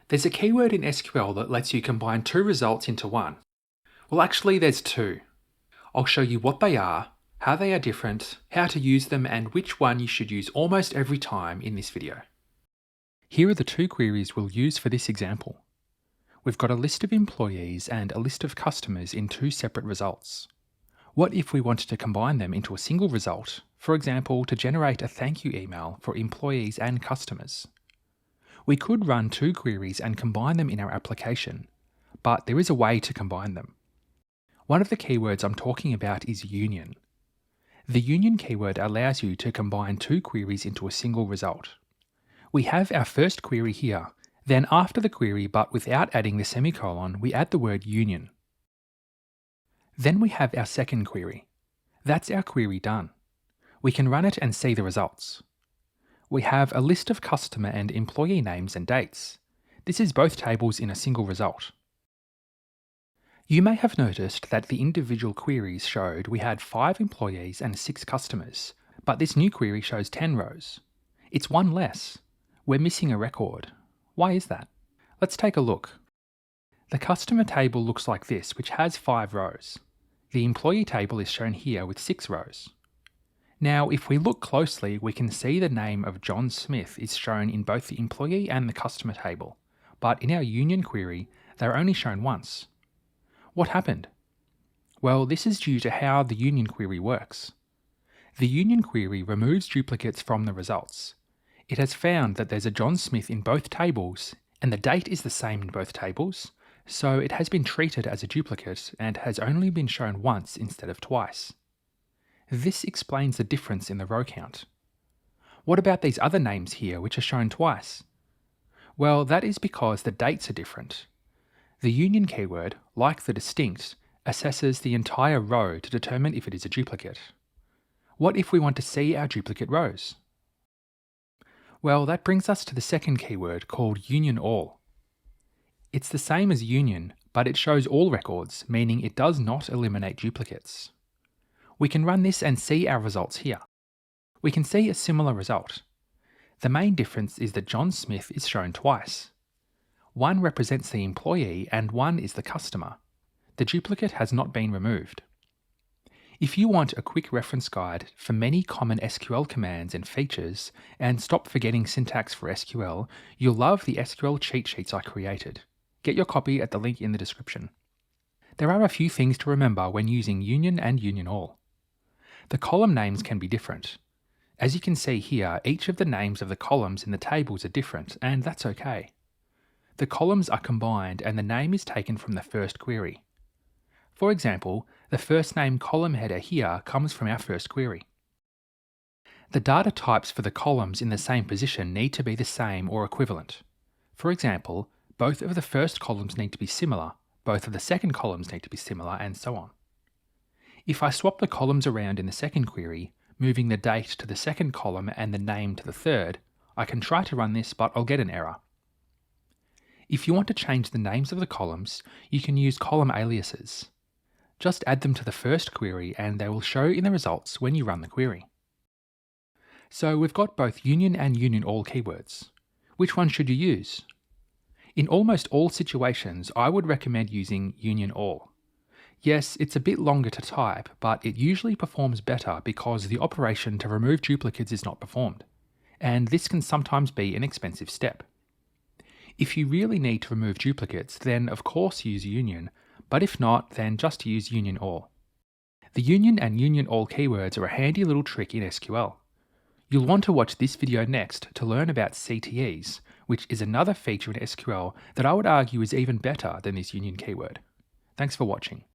There's a keyword in SQL that lets you combine two results into one. Well, actually, there's two. I'll show you what they are, how they are different, how to use them, and which one you should use almost every time in this video. Here are the two queries we'll use for this example. We've got a list of employees and a list of customers in two separate results. What if we wanted to combine them into a single result, for example, to generate a thank you email for employees and customers? We could run two queries and combine them in our application, but there is a way to combine them. One of the keywords I'm talking about is union. The union keyword allows you to combine two queries into a single result. We have our first query here, then after the query but without adding the semicolon, we add the word union. Then we have our second query. That's our query done. We can run it and see the results. We have a list of customer and employee names and dates. This is both tables in a single result. You may have noticed that the individual queries showed we had 5 employees and 6 customers, but this new query shows 10 rows. It's one less. We're missing a record. Why is that? Let's take a look. The customer table looks like this, which has 5 rows. The employee table is shown here with 6 rows. Now, if we look closely, we can see the name of John Smith is shown in both the employee and the customer table, but in our union query, they're only shown once. What happened? Well, this is due to how the union query works. The union query removes duplicates from the results. It has found that there's a John Smith in both tables, and the date is the same in both tables, so it has been treated as a duplicate and has only been shown once instead of twice. This explains the difference in the row count. What about these other names here which are shown twice? Well, that is because the dates are different. The union keyword, like the distinct, assesses the entire row to determine if it is a duplicate. What if we want to see our duplicate rows? Well, that brings us to the second keyword called union all. It's the same as union, but it shows all records, meaning it does not eliminate duplicates. We can run this and see our results here. We can see a similar result. The main difference is that John Smith is shown twice. One represents the employee and one is the customer. The duplicate has not been removed. If you want a quick reference guide for many common SQL commands and features, and stop forgetting syntax for SQL, you'll love the SQL cheat sheets I created. Get your copy at the link in the description. There are a few things to remember when using union and union all. The column names can be different. As you can see here, each of the names of the columns in the tables are different, and that's okay. The columns are combined and the name is taken from the first query. For example, the first name column header here comes from our first query. The data types for the columns in the same position need to be the same or equivalent. For example, both of the first columns need to be similar, both of the second columns need to be similar, and so on. If I swap the columns around in the second query, moving the date to the second column and the name to the third, I can try to run this, but I'll get an error. If you want to change the names of the columns, you can use column aliases. Just add them to the first query and they will show in the results when you run the query. So we've got both union and union all keywords. Which one should you use? In almost all situations, I would recommend using union all. Yes, it's a bit longer to type, but it usually performs better because the operation to remove duplicates is not performed, and this can sometimes be an expensive step. If you really need to remove duplicates, then of course use union, but if not, then just use union all. The union and union all keywords are a handy little trick in SQL. You'll want to watch this video next to learn about CTEs, which is another feature in SQL that I would argue is even better than this union keyword. Thanks for watching.